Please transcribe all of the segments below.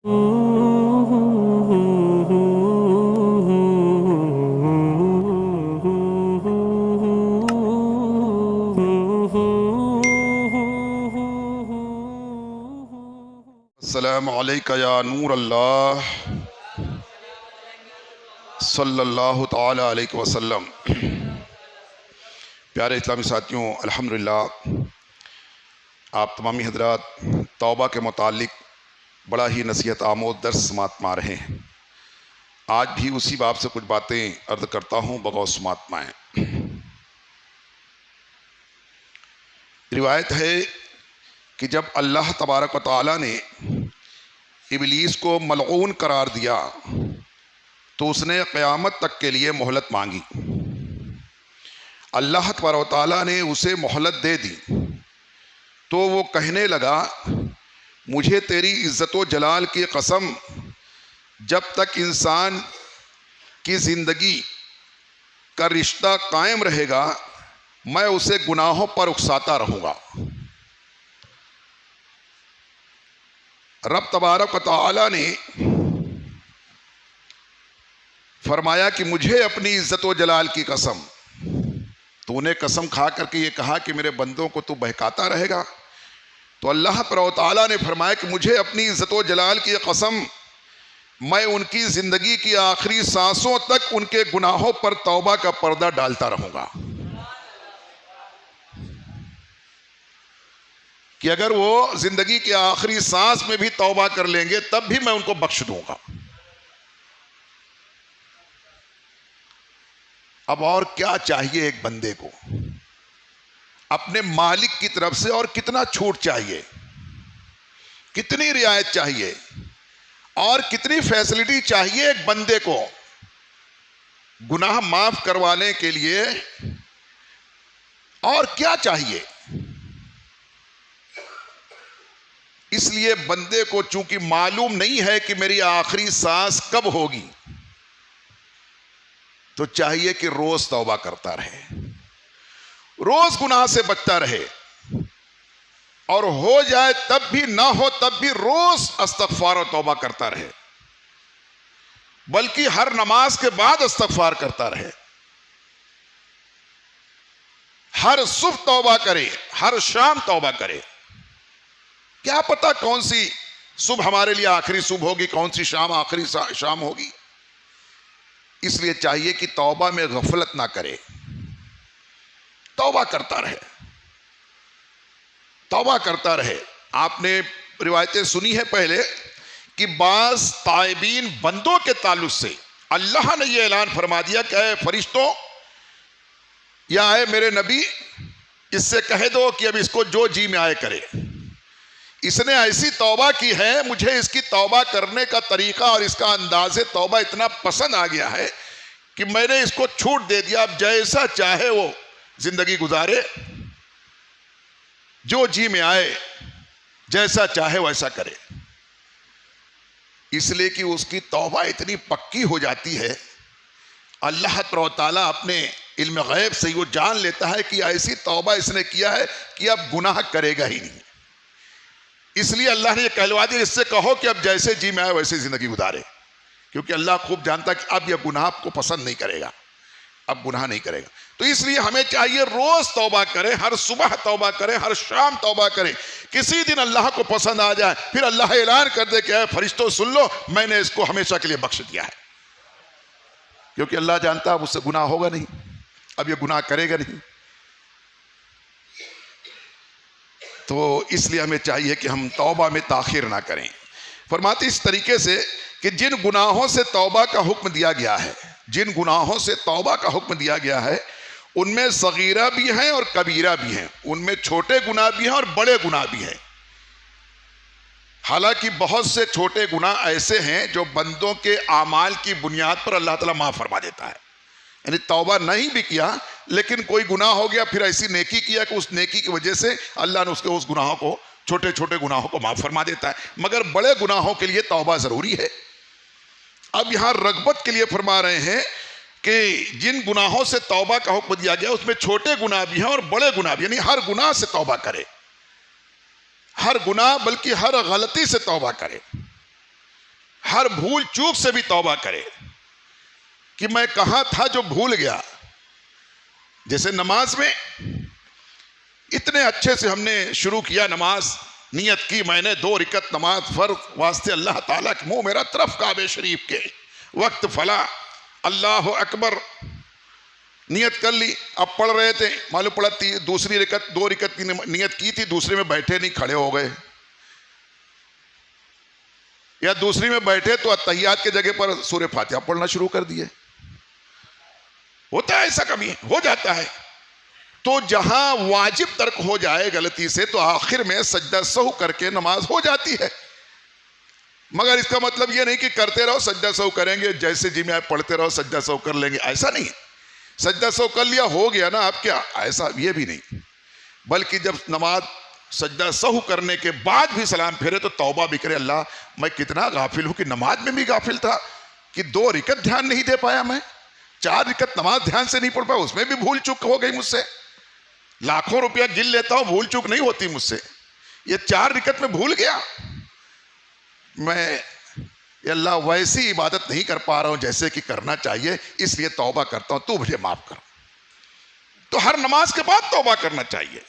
السلام علیکہ یا نور اللہ صلی اللہ تعالی علیہ وسلم۔ پیارے اسلامی ساتھیوں، الحمدللہ آپ تمامی حضرات توبہ کے متعلق بڑا ہی نصیحت آموز درس سماعت میں آ رہے ہیں۔ آج بھی اسی باب سے کچھ باتیں عرض کرتا ہوں، بغور سماعت میں آئیں۔ روایت ہے کہ جب اللہ تبارک و تعالیٰ نے ابلیس کو ملعون قرار دیا تو اس نے قیامت تک کے لیے مہلت مانگی۔ اللہ تبارک و تعالیٰ نے اسے مہلت دے دی تو وہ کہنے لگا، مجھے تیری عزت و جلال کی قسم، جب تک انسان کی زندگی کا رشتہ قائم رہے گا میں اسے گناہوں پر اکساتا رہوں گا۔ رب تبارک و تعالی نے فرمایا کہ مجھے اپنی عزت و جلال کی قسم، تو نے قسم کھا کر کے یہ کہا کہ میرے بندوں کو تو بہکاتا رہے گا، تو اللہ تعالیٰ نے فرمایا کہ مجھے اپنی عزت و جلال کی قسم، میں ان کی زندگی کی آخری سانسوں تک ان کے گناہوں پر توبہ کا پردہ ڈالتا رہوں گا، کہ اگر وہ زندگی کے آخری سانس میں بھی توبہ کر لیں گے تب بھی میں ان کو بخش دوں گا۔ اب اور کیا چاہیے ایک بندے کو؟ اپنے مالک کی طرف سے اور کتنا چھوٹ چاہیے، کتنی رعایت چاہیے اور کتنی فیسلٹی چاہیے ایک بندے کو گناہ معاف کروانے کے لیے، اور کیا چاہیے؟ اس لیے بندے کو چونکہ معلوم نہیں ہے کہ میری آخری سانس کب ہوگی، تو چاہیے کہ روز توبہ کرتا رہے، روز گناہ سے بچتا رہے، اور ہو جائے تب بھی نہ ہو تب بھی روز استغفار و توبہ کرتا رہے، بلکہ ہر نماز کے بعد استغفار کرتا رہے، ہر صبح توبہ کرے، ہر شام توبہ کرے۔ کیا پتا کون سی صبح ہمارے لیے آخری صبح ہوگی، کون سی شام آخری شام ہوگی۔ اس لیے چاہیے کہ توبہ میں غفلت نہ کرے، توبہ کرتا رہے، توبہ کرتا رہے۔ آپ نے روایتیں سنی ہے پہلے کہ بعض تائبین بندوں کے تعلق سے اللہ نے یہ اعلان فرما دیا کہ اے فرشتوں یا اے میرے نبی، اس سے کہہ دو کہ اب اس کو جو جی میں آئے کرے، اس نے ایسی توبہ کی ہے، مجھے اس کی توبہ کرنے کا طریقہ اور اس کا انداز توبہ اتنا پسند آ گیا ہے کہ میں نے اس کو چھوٹ دے دیا، اب جیسا چاہے وہ زندگی گزارے، جو جی میں آئے، جیسا چاہے ویسا کرے۔ اس لیے کہ اس کی توبہ اتنی پکی ہو جاتی ہے، اللہ تعالیٰ اپنے علم غیب سے وہ جان لیتا ہے کہ ایسی توبہ اس نے کیا ہے کہ اب گناہ کرے گا ہی نہیں۔ اس لیے اللہ نے یہ کہلوا دیا، اس سے کہو کہ اب جیسے جی میں آئے ویسے زندگی گزارے، کیونکہ اللہ خوب جانتا ہے کہ اب یہ گناہ کو پسند نہیں کرے گا، اب گناہ نہیں کرے گا۔ تو اس لیے ہمیں چاہیے روز توبہ کرے، ہر صبح توبہ کرے، ہر شام توبہ کرے۔ کسی دن اللہ کو پسند آ جائے پھر اللہ اعلان کر دے کہ اے فرشتوں سن لو، میں نے اس کو ہمیشہ کے لیے بخش دیا ہے، کیونکہ اللہ جانتا ہے اب اس سے گناہ ہوگا نہیں، اب یہ گناہ کرے گا نہیں۔ تو اس لیے ہمیں چاہیے کہ ہم توبہ میں تاخیر نہ کریں۔ فرماتے اس طریقے سے کہ جن گناہوں سے توبہ کا حکم دیا گیا ہے، جن گناہوں سے توبہ کا حکم دیا گیا ہے، ان میں صغیرہ بھی ہیں اور کبیرہ بھی ہیں، ان میں چھوٹے گناہ بھی ہیں اور بڑے گناہ بھی ہیں۔ حالانکہ بہت سے چھوٹے گناہ ایسے ہیں جو بندوں کے اعمال کی بنیاد پر اللہ تعالیٰ معاف فرما دیتا ہے، یعنی توبہ نہیں بھی کیا لیکن کوئی گناہ ہو گیا، پھر ایسی نیکی کیا کہ اس نیکی کی وجہ سے اللہ نے اس گناہوں کو، چھوٹے چھوٹے گناہوں کو معاف فرما دیتا ہے۔ مگر بڑے گناہوں کے لیے توبہ ضروری ہے۔ اب یہاں رغبت کے لیے فرما رہے ہیں کہ جن گناہوں سے توبہ کا حکم دیا گیا اس میں چھوٹے گناہ بھی ہیں اور بڑے گناہ بھی، یعنی ہر گناہ سے توبہ کرے، ہر گناہ بلکہ ہر غلطی سے توبہ کرے۔ ہر بھول چوک سے بھی توبہ کرے کہ میں کہاں تھا جو بھول گیا. جیسے نماز میں اتنے اچھے سے ہم نے شروع کیا نماز, نیت کی میں نے 2 رکعت نماز فرض واسطے اللہ تعالیٰ کے منہ میرا طرف کعبہ شریف کے, وقت فلاں اللہ اکبر نیت کر لی. اب پڑھ رہے تھے, معلوم پڑا دوسری رکعت 2 رکعت کی نیت کی تھی, دوسری میں بیٹھے نہیں کھڑے ہو گئے, یا دوسری میں بیٹھے تو اتحیات کے جگہ پر سورہ فاتحہ پڑھنا شروع کر دیے. ہوتا ہے ایسا, کبھی ہو جاتا ہے. تو جہاں واجب ترک ہو جائے غلطی سے تو آخر میں سجدہ سہو کر کے نماز ہو جاتی ہے. مگر اس کا مطلب یہ نہیں کہ کرتے رہو سجدہ سہو کریں گے, جیسے جی میں آپ پڑھتے رہو سجدہ سہو کر لیں گے, ایسا نہیں ہے. سجدہ سہو کر لیا ہو گیا نا آپ کیا, ایسا یہ بھی نہیں. بلکہ جب نماز سجدہ سہو کرنے کے بعد بھی سلام پھیرے تو توبہ بھی کرے, اللہ میں کتنا غافل ہوں کہ نماز میں بھی غافل تھا کہ 2 رکعت دھیان نہیں دے پایا, میں 4 رکعت نماز دھیان سے نہیں پڑھ پایا, اس میں بھی بھول چوک ہو گئی مجھ سے. لاکھوں روپیہ گن لیتا ہوں, بھول چوک نہیں ہوتی مجھ سے. یہ 4 رکعت میں بھول گیا, میں اللہ ویسی عبادت نہیں کر پا رہا ہوں جیسے کہ کرنا چاہیے, اس لیے توبہ کرتا ہوں, تو مجھے معاف کر. تو ہر نماز کے بعد توبہ کرنا چاہیے.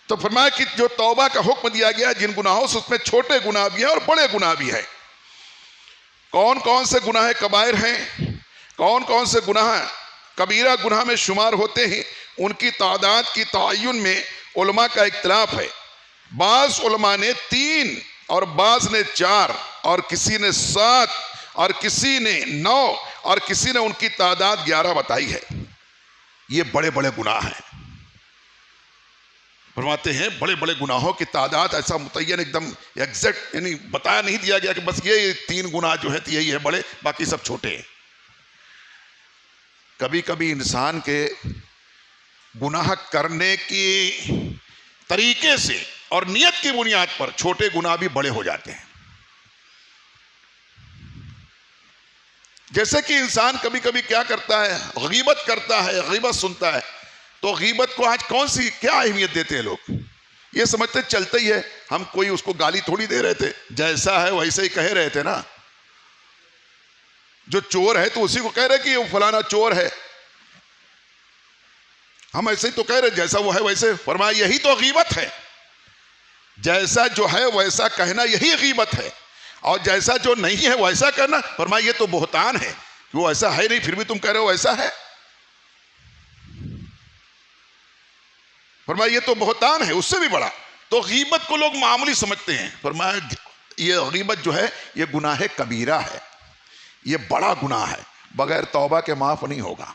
تو فرمایا کہ جو توبہ کا حکم دیا گیا جن گناہوں سے, اس میں چھوٹے گناہ بھی ہیں اور بڑے گناہ بھی ہیں. کون کون سے گناہ کبائر ہیں, کون کون سے گناہ کبیرہ گناہ میں شمار ہوتے ہیں, ان کی تعداد کی تعین میں علماء کا اختلاف ہے. بعض علماء نے 3 اور بعض نے 4 اور کسی نے 7 اور کسی نے 9 اور کسی نے ان کی تعداد 11 بتائی ہے. یہ بڑے بڑے گناہ ہیں. فرماتے ہیں بڑے بڑے گناہوں کی تعداد ایسا متعین ایک دم ایگزیکٹ یعنی بتایا نہیں دیا گیا کہ بس یہ 3 گناہ جو ہے یہی ہے بڑے, باقی سب چھوٹے ہیں. کبھی کبھی انسان کے گناہ کرنے کی طریقے سے اور نیت کی بنیاد پر چھوٹے گناہ بھی بڑے ہو جاتے ہیں. جیسے کہ انسان کبھی کبھی کیا کرتا ہے, غیبت کرتا ہے, غیبت سنتا ہے. تو غیبت کو آج کون سی کیا اہمیت دیتے ہیں لوگ, یہ سمجھتے چلتا ہی ہے, ہم کوئی اس کو گالی تھوڑی دے رہے تھے, جیسا ہے ویسے ہی کہہ رہے تھے نا. جو چور ہے تو اسی کو کہہ رہے کہ وہ فلانا چور ہے, ہم ایسے ہی تو کہہ رہے جیسا وہ ہے ویسے. فرمایا یہی تو غیبت ہے, جیسا جو ہے ویسا کہنا یہی غیبت ہے, اور جیسا جو نہیں ہے ویسا کرنا فرمایا یہ تو بہتان ہے کہ وہ ایسا ہے نہیں پھر بھی تم کہہ رہے ہو ایسا ہے. فرمایا یہ تو بہتان ہے, اس سے بھی بڑا. تو غیبت کو لوگ معمولی سمجھتے ہیں. فرمایا یہ غیبت جو ہے یہ گناہ کبیرہ ہے, یہ بڑا گناہ ہے, بغیر توبہ کے معاف نہیں ہوگا.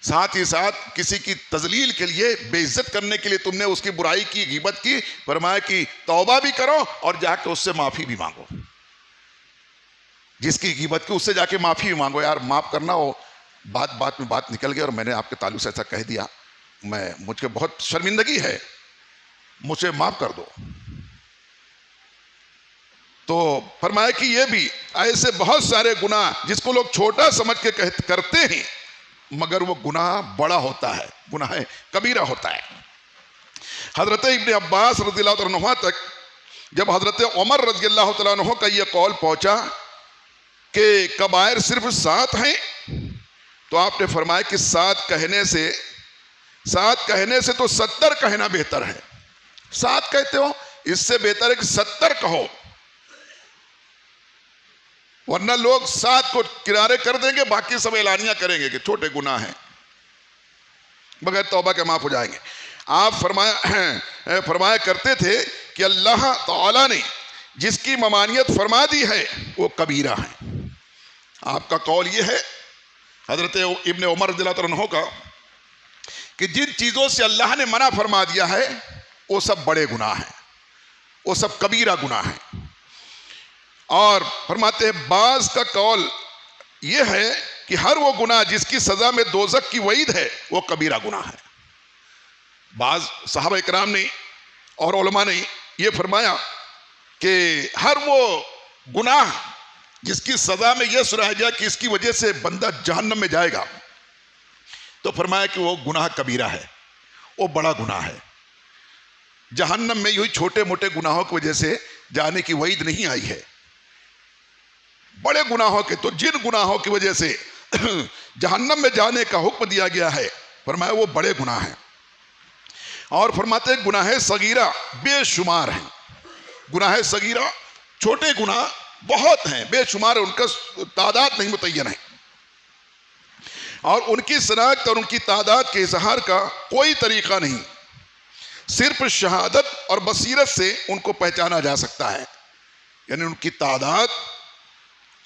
ساتھ ہی ساتھ کسی کی تذلیل کے لیے, بے عزت کرنے کے لیے تم نے اس کی برائی کی, غیبت کی, فرمایا کہ توبہ بھی کرو اور جا کے اس سے معافی بھی مانگو. جس کی غیبت کی اس سے جا کے معافی بھی مانگو, یار معاف کرنا, ہو بات میں بات نکل گئی اور میں نے آپ کے تعلق سے ایسا کہہ دیا, مجھ کے بہت شرمندگی ہے, مجھے معاف کر دو. تو فرمایا کہ یہ بھی ایسے بہت سارے گناہ جس کو لوگ چھوٹا سمجھ کے کرتے ہیں مگر وہ گناہ بڑا ہوتا ہے, گناہ کبیرہ ہوتا ہے. حضرت ابن عباس رضی اللہ عنہ تک جب حضرت عمر رضی اللہ تعالیٰ عنہ کا یہ قول پہنچا کہ کبائر صرف 7 ہیں, تو آپ نے فرمایا کہ 7 کہنے سے تو 70 کہنا بہتر ہے. 7 کہتے ہو, اس سے بہتر ہے کہ 70 کہو, ورنہ لوگ 7 کو کنارے کر دیں گے, باقی سب اعلانیہ کریں گے کہ چھوٹے گناہ ہیں, بغیر توبہ کے معاف ہو جائیں گے. آپ فرمایا کرتے تھے کہ اللہ تعالیٰ نے جس کی ممانعت فرما دی ہے وہ کبیرہ ہے. آپ کا قول یہ ہے حضرت ابن عمر رضی اللہ عنہ کا کہ جن چیزوں سے اللہ نے منع فرما دیا ہے وہ سب بڑے گناہ ہیں, وہ سب کبیرہ گناہ ہیں. اور فرماتے ہیں بعض کا قول یہ ہے کہ ہر وہ گناہ جس کی سزا میں دوزخ کی وعید ہے وہ کبیرہ گناہ ہے. بعض صحابہ اکرام نے اور علماء نے یہ فرمایا کہ ہر وہ گناہ جس کی سزا میں یہ سنایا گیا کہ اس کی وجہ سے بندہ جہنم میں جائے گا, تو فرمایا کہ وہ گناہ کبیرہ ہے, وہ بڑا گناہ ہے. جہنم میں یہی چھوٹے موٹے گناہوں کی وجہ سے جانے کی وعید نہیں آئی ہے. بڑے گناہوں کے، تو جن گناہوں کی وجہ سے جہنم میں جانے کا حکم دیا گیا ہے فرمایا وہ بڑے گناہ ہیں. اور فرماتے ہیں گناہ صغیرہ بے شمار ہیں. گناہ صغیرہ چھوٹے گناہ بہت ہیں، بے شمار، ان کا تعداد نہیں متعین ہے، اور ان کی شناخت اور ان کی تعداد کے اظہار کا کوئی طریقہ نہیں. صرف شہادت اور بصیرت سے ان کو پہچانا جا سکتا ہے. یعنی ان کی تعداد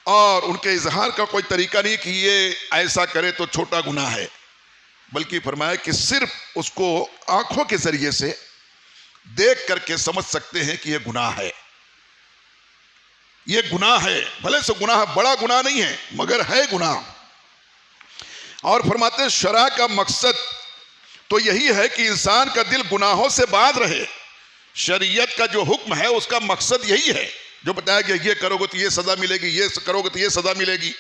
اور ان کے اظہار کا کوئی طریقہ نہیں کہ یہ ایسا کرے تو چھوٹا گناہ ہے، بلکہ فرمایا کہ صرف اس کو آنکھوں کے ذریعے سے دیکھ کر کے سمجھ سکتے ہیں کہ یہ گناہ ہے. یہ گناہ ہے، بھلے سے گناہ بڑا گناہ نہیں ہے مگر ہے گناہ. اور فرماتے ہیں شرع کا مقصد تو یہی ہے کہ انسان کا دل گناہوں سے باز رہے. شریعت کا جو حکم ہے اس کا مقصد یہی ہے، جو بتایا کہ یہ کرو گے تو یہ سزا ملے گی، یہ کرو گے تو یہ سزا ملے گی،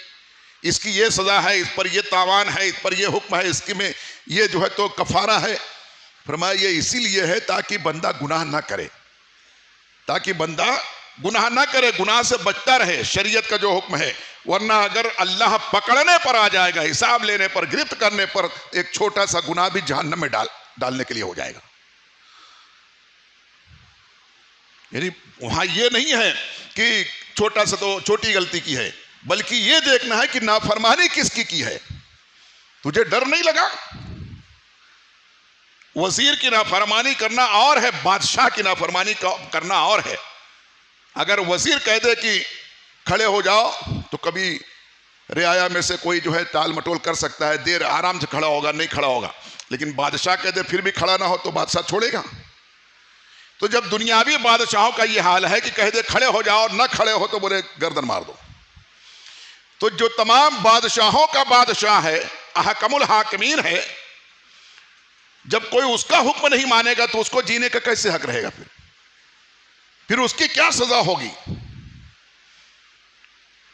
اس کی یہ سزا ہے، اس پر یہ تاوان ہے، اس پر یہ حکم ہے، اس کی میں یہ جو ہے تو کفارہ ہے. فرمایا یہ اسی لیے ہے تاکہ بندہ گناہ نہ کرے، تاکہ بندہ گناہ نہ کرے، گناہ سے بچتا رہے. شریعت کا جو حکم ہے، ورنہ اگر اللہ پکڑنے پر آ جائے گا، حساب لینے پر، گرفت کرنے پر، ایک چھوٹا سا گناہ بھی جہنم میں ڈالنے کے لیے ہو جائے گا. یعنی وہاں یہ نہیں ہے کہ چھوٹا سا تو چھوٹی غلطی کی ہے، بلکہ یہ دیکھنا ہے کہ نافرمانی کس کی ہے. تجھے ڈر نہیں لگا؟ وزیر کی نافرمانی کرنا اور ہے، بادشاہ کی نافرمانی کرنا اور ہے. اگر وزیر کہہ دے کہ کھڑے ہو جاؤ تو کبھی رعایا میں سے کوئی جو ہے ٹال مٹول کر سکتا ہے، دیر آرام سے کھڑا ہوگا، نہیں کھڑا ہوگا. لیکن بادشاہ کہہ دے پھر بھی کھڑا نہ ہو تو بادشاہ چھوڑے گا؟ تو جب دنیاوی بادشاہوں کا یہ حال ہے کہ کہہ دے کھڑے ہو جاؤ، نہ کھڑے ہو تو بولے گردن مار دو. تو جو تمام بادشاہوں کا بادشاہ ہے، احکم الحاکمین ہے، جب کوئی اس کا حکم نہیں مانے گا تو اس کو جینے کا کیسے حق رہے گا؟ پھر اس کی کیا سزا ہوگی؟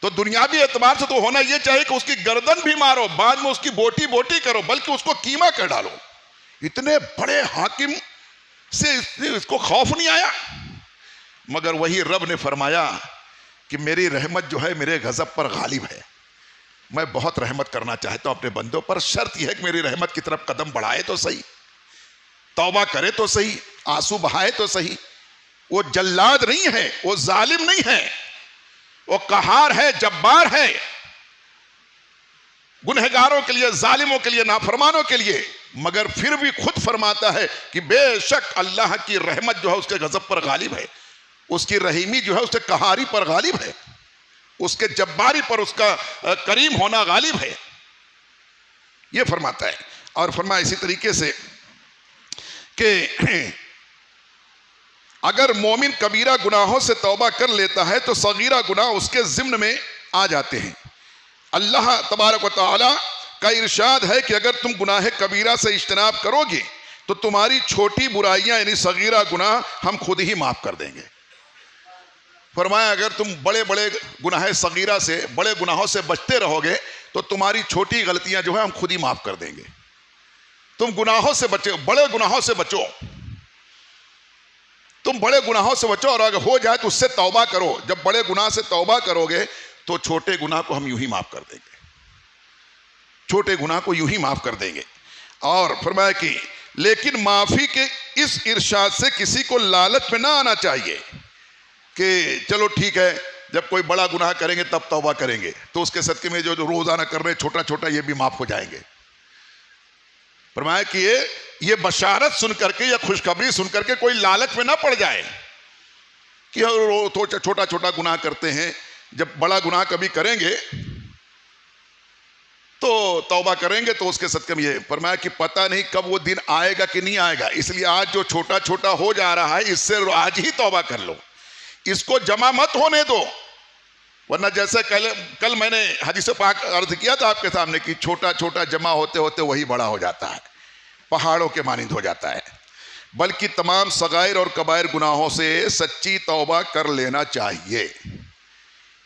تو دنیاوی اعتبار سے تو ہونا یہ چاہیے کہ اس کی گردن بھی مارو، بعد میں اس کی بوٹی بوٹی کرو، بلکہ اس کو کیما کر ڈالو. اتنے بڑے حاکم سے اس کو خوف نہیں آیا. مگر وہی رب نے فرمایا کہ میری رحمت جو ہے میرے غضب پر غالب ہے. میں بہت رحمت کرنا چاہتا ہوں اپنے بندوں پر، شرط یہ ہے کہ میری رحمت کی طرف قدم بڑھائے تو صحیح، توبہ کرے تو صحیح، آنسو بہائے تو صحیح. وہ جلاد نہیں ہے، وہ ظالم نہیں ہے، وہ قہار ہے، جبار ہے، گنہگاروں کے لیے، ظالموں کے لیے، نافرمانوں کے لیے. مگر پھر بھی خود فرماتا ہے کہ بے شک اللہ کی رحمت جو ہے اس کے غضب پر غالب ہے، اس کی رحیمی جو ہے اس کے قہاری پر غالب ہے، اس کے جباری پر اس کا کریم ہونا غالب ہے. یہ فرماتا ہے. اور فرمایا اسی طریقے سے کہ اگر مومن کبیرہ گناہوں سے توبہ کر لیتا ہے تو صغیرہ گناہ اس کے ضمن میں آ جاتے ہیں. اللہ تبارک و تعالی کا ارشاد ہے کہ اگر تم گناہ کبیرہ سے اجتناب کرو گے تو تمہاری چھوٹی برائیاں یعنی صغیرہ گناہ ہم خود ہی معاف کر دیں گے. فرمایا اگر تم بڑے بڑے گناہ صغیرہ سے، بڑے گناہوں سے بچتے رہو گے تو تمہاری چھوٹی غلطیاں جو ہے ہم خود ہی معاف کر دیں گے. تم گناہوں سے بچو، بڑے گناہوں سے بچو، تم بڑے گناہوں سے بچو، اور اگر ہو جائے تو اس سے توبہ کرو. جب بڑے گناہ سے توبہ کرو گے تو چھوٹے گناہ کو ہم یوں ہی معاف کر دیں گے، چھوٹے گناہ کو یوں ہی معاف کر دیں گے. اور فرمایا کہ لیکن معافی کے اس ارشاد سے کسی کو لالچ میں نہ آنا چاہیے کہ چلو ٹھیک ہے جب کوئی بڑا گناہ کریں گے تب توبہ کریں گے تو اس کے صدقے میں جو روزانہ کر رہے چھوٹا چھوٹا یہ بھی معاف ہو جائیں گے. فرمایا کہ یہ بشارت سن کر کے یا خوشخبری سن کر کے کوئی لالچ میں نہ پڑ جائے کہ چھوٹا چھوٹا گناہ کرتے ہیں، جب بڑا گناہ کبھی کریں گے تو توبہ کریں گے تو اس کے صدقے میں یہ. فرمایا کہ پتہ نہیں کب وہ دن آئے گا کہ نہیں آئے گا، اس لیے آج جو چھوٹا چھوٹا ہو جا رہا ہے اس سے آج ہی توبہ کر لو، اس کو جمع مت ہونے دو. ورنہ جیسے کل میں نے حدیث پاک عرض کیا تھا آپ کے سامنے کہ چھوٹا چھوٹا جمع ہوتے ہوتے وہی بڑا ہو جاتا ہے، پہاڑوں کے مانند ہو جاتا ہے. بلکہ تمام صغائر اور کبائر گناہوں سے سچی توبہ کر لینا چاہیے.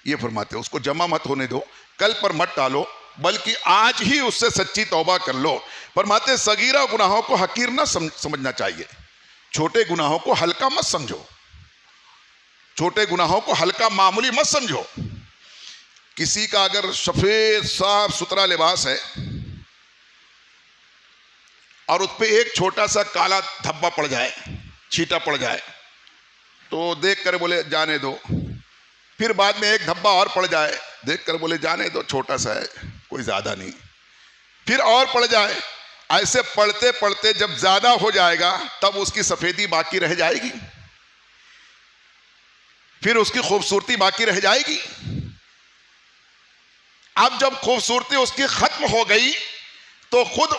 یہ فرماتے ہیں اس کو جمع مت ہونے دو، کل پر مت ٹالو، بلکہ آج ہی اس سے سچی توبہ کر لو. فرماتے صغیرہ گناہوں کو حقیر نہ سمجھنا چاہیے، چھوٹے گناہوں کو ہلکا مت سمجھو. چھوٹے گناہوں کو ہلکا معمولی مت سمجھو. کسی کا اگر سفید صاف ستھرا لباس ہے اور اس پہ ایک چھوٹا سا کالا دھبا پڑ جائے, چھیٹا پڑ جائے, تو دیکھ کر بولے جانے دو. پھر بعد میں ایک دھبا اور پڑ جائے, دیکھ کر بولے جانے دو, چھوٹا سا ہے, کوئی زیادہ نہیں. پھر اور پڑ جائے. ایسے پڑھتے پڑھتے جب زیادہ ہو جائے گا تب اس کی سفیدی باقی رہ جائے گی, پھر اس کی خوبصورتی باقی رہ جائے گی. اب جب خوبصورتی اس کی ختم ہو گئی تو خود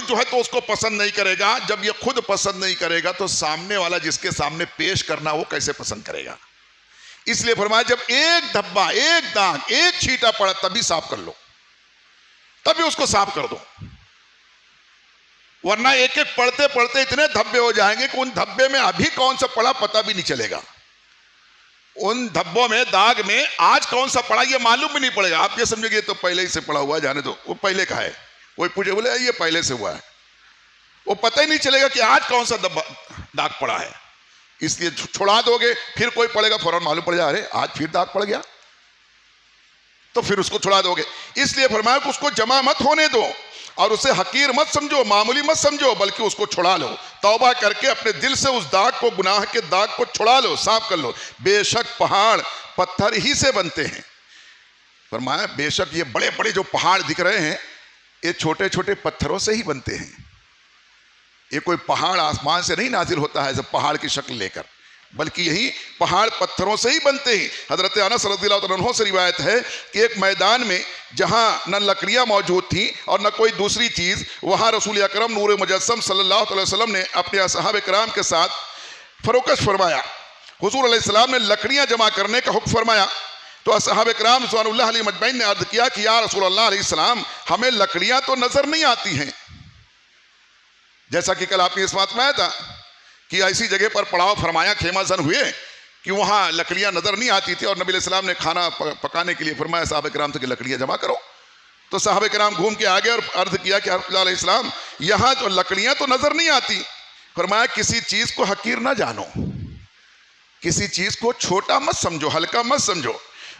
جو ہے تو اس کو پسند نہیں کرے گا. جب یہ خود پسند نہیں کرے گا تو سامنے والا جس کے سامنے پیش کرنا وہ کیسے پسند کرے گا؟ اس لیے فرمایا جب ایک دھبا, ایک داغ, ایک چھیٹا پڑا تبھی صاف کر لو, تبھی اس کو صاف کر دو. ورنہ ایک ایک پڑھتے پڑھتے اتنے دھبے ہو جائیں گے کہ ان دھبے میں ابھی کون سا پڑا پتہ بھی نہیں چلے گا. ان دھبوں میں, داغ میں آج کون سا پڑا یہ معلوم بھی نہیں پڑے گا. آپ یہ سمجھے گے تو پہلے ہی سے پڑا ہوا, جانے دو, وہ پہلے کا ہے. کوئی پوچھے بولے یہ پہلے سے ہوا ہے, وہ پتہ ہی نہیں چلے گا کہ آج کون سا داغ پڑا ہے. اس لیے چھڑا دو گے, پھر کوئی پڑے گا فوراً معلوم پڑ جائے ارے آج پھر داغ پڑ گیا, تو پھر اس کو چھڑا دو گے. اس لیے فرمایا کہ اس کو جمع مت ہونے دو اور اسے حقیر مت سمجھو, معمولی مت سمجھو, بلکہ اس کو چھڑا لو. توبہ کر کے اپنے دل سے اس داغ کو, گناہ کے داغ کو چھڑا لو, صاف کر لو. بے شک پہاڑ پتھر ہی سے بنتے ہیں. فرمایا بے شک یہ بڑے بڑے جو پہاڑ دکھ رہے ہیں یہ چھوٹے چھوٹے پتھروں سے ہی بنتے ہیں. یہ کوئی پہاڑ آسمان سے نہیں نازل ہوتا ہے جب پہاڑ کی شکل لے کر, بلکہ یہی پہاڑ پتھروں سے ہی بنتے ہیں. حضرت انس رضی اللہ عنہ سے روایت ہے کہ ایک میدان میں جہاں نہ لکڑیاں موجود تھیں اور نہ کوئی دوسری چیز, وہاں رسول اکرم نور مجسم صلی اللہ علیہ وسلم نے اپنے اصحاب کرام کے ساتھ فروکش فرمایا. حضور علیہ السلام نے لکڑیاں جمع کرنے کا حکم فرمایا تو اصحاب کرام رضوان اللہ علیہ مجمعین نے عرض کیا کہ یا رسول اللہ علیہ السلام ہمیں لکڑیاں تو نظر نہیں آتی ہیں. جیسا کہ کل آپ نے اس بات میں آیا تھا کہ ایسی جگہ پر پڑاؤ فرمایا, خیمہ زن ہوئے کہ وہاں لکڑیاں نظر نہیں آتی تھی, اور نبی علیہ السلام نے کھانا پکانے کے لیے فرمایا صحابہ کرام سے کہ لکڑیاں جمع کرو. تو صحابہ کرام گھوم کے آگے اور عرض کیا کہ اللہ علیہ السلام یہاں تو لکڑیاں تو نظر نہیں آتی. فرمایا کسی چیز کو حقیر نہ جانو, کسی چیز کو چھوٹا مت سمجھو, ہلکا مت سمجھو.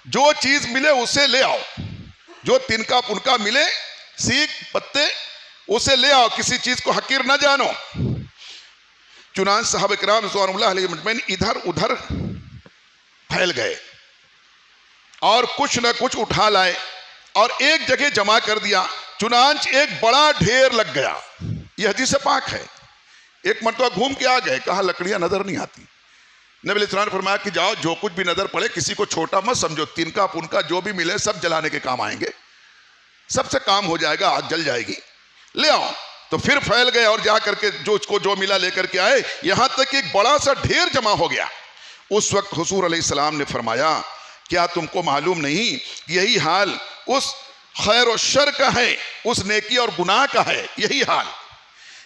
جو چیز ملے اسے لے آؤ, جو تنکا پنکا ملے, سیک پتے, اسے لے آؤ, کسی چیز کو حقیر نہ جانو. چنانچہ صحابہ کرام رضوان اللہ علیہ مجمعین ادھر ادھر پھیل گئے اور کچھ نہ کچھ اٹھا لائے اور ایک جگہ جمع کر دیا. چنانچہ ایک بڑا ڈھیر لگ گیا. یہ حدیث پاک ہے. ایک مرتبہ گھوم کے آ گئے, کہا لکڑیاں نظر نہیں آتی. نبی علیہ السلام نے فرمایا کہ جاؤ جو کچھ بھی نظر پڑے کسی کو چھوٹا مت سمجھو, تنکا پنکا جو بھی ملے سب جلانے کے کام آئیں گے, سب سے کام ہو جائے گا, آگ جل جائے گی, لے آؤ. تو پھر پھیل گئے اور جا کر کے اس کو جو ملا لے کر کے آئے, یہاں تک کہ ایک بڑا سا ڈھیر جمع ہو گیا. اس وقت حضور علیہ السلام نے فرمایا کیا تم کو معلوم نہیں یہی حال اس خیر و شر کا ہے, اس نیکی اور گناہ کا ہے. یہی حال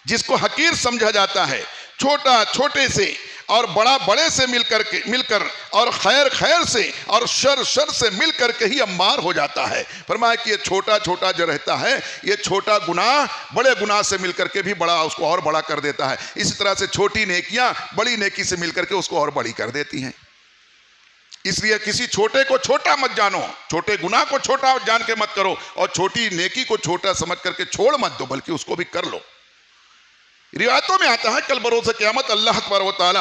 جس کو حقیر سمجھا جاتا ہے, چھوٹا چھوٹے سے اور بڑا بڑے سے مل کر اور خیر سے اور شر سے مل کر کے ہی امار ہو جاتا ہے. فرمایا کہ یہ چھوٹا چھوٹا جو رہتا ہے, یہ چھوٹا گناہ بڑے گناہ سے مل کر کے بھی بڑا, اس کو اور بڑا کر دیتا ہے. اسی طرح سے چھوٹی نیکیاں بڑی نیکی سے مل کر کے اس کو اور بڑی کر دیتی ہیں. اس لیے کسی چھوٹے کو چھوٹا مت جانو, چھوٹے گناہ کو چھوٹا جان کے مت کرو, اور چھوٹی نیکی کو چھوٹا سمجھ کر کے چھوڑ مت دو, بلکہ اس کو بھی کر لو. روایتوں میں آتا ہے کل بروز قیامت اللہ تبارک و تعالی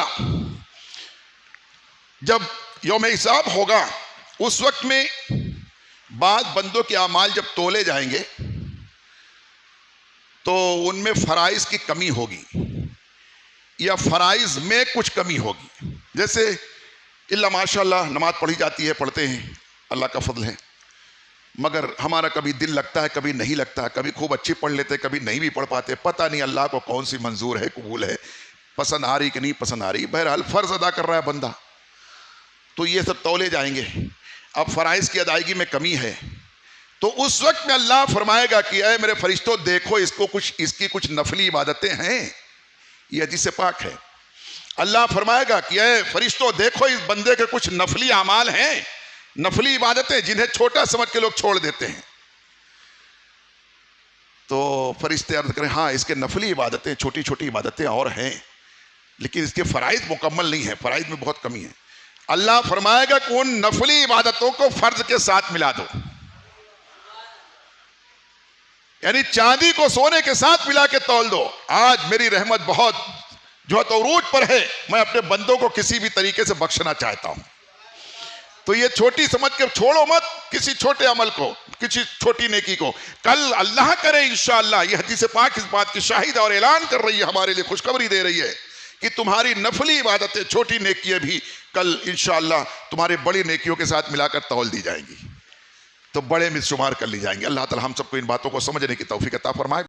جب یوم حساب ہوگا اس وقت میں بعض بندوں کے اعمال جب تولے جائیں گے تو ان میں فرائض کی کمی ہوگی یا فرائض میں کچھ کمی ہوگی. جیسے اللہ ماشاء اللہ نماز پڑھی جاتی ہے, پڑھتے ہیں, اللہ کا فضل ہے, مگر ہمارا کبھی دل لگتا ہے کبھی نہیں لگتا, کبھی خوب اچھی پڑھ لیتے کبھی نہیں بھی پڑھ پاتے, پتہ نہیں اللہ کو کون سی منظور ہے, قبول ہے, پسند آ رہی کہ نہیں پسند آ رہی. بہرحال فرض ادا کر رہا ہے بندہ, تو یہ سب تولے جائیں گے. اب فرائض کی ادائیگی میں کمی ہے تو اس وقت میں اللہ فرمائے گا کہ اے میرے فرشتوں دیکھو اس کی کچھ نفلی عبادتیں ہیں. یہ حدیث پاک ہے. اللہ فرمائے گا کہ اے فرشتوں دیکھو اس بندے کے کچھ نفلی اعمال ہیں, نفلی عبادتیں جنہیں چھوٹا سمجھ کے لوگ چھوڑ دیتے ہیں. تو فرشتے عرض کریں ہاں اس کے نفلی عبادتیں چھوٹی چھوٹی عبادتیں اور ہیں, لیکن اس کے فرائض مکمل نہیں ہیں, فرائض میں بہت کمی ہے. اللہ فرمائے گا کہ ان نفلی عبادتوں کو فرض کے ساتھ ملا دو، یعنی چاندی کو سونے کے ساتھ ملا کے تول دو۔ آج میری رحمت بہت جو تو عروج پر ہے، میں اپنے بندوں کو کسی بھی طریقے سے بخشنا چاہتا ہوں، تو یہ چھوٹی سمجھ کے چھوڑو مت کسی چھوٹے عمل کو، کسی چھوٹی نیکی کو۔ کل اللہ کرے انشاءاللہ، یہ حدیث پاک اس بات کی شاہد اور اعلان کر رہی ہے، ہمارے لیے خوشخبری دے رہی ہے کہ تمہاری نفلی عبادتیں، چھوٹی نیکیاں بھی کل انشاءاللہ تمہارے بڑی نیکیوں کے ساتھ ملا کر تول دی جائیں گی، تو بڑے میں شمار کر لی جائیں گی۔ اللہ تعالی ہم سب کو ان باتوں کو سمجھنے کی توفیق عطا فرمائے۔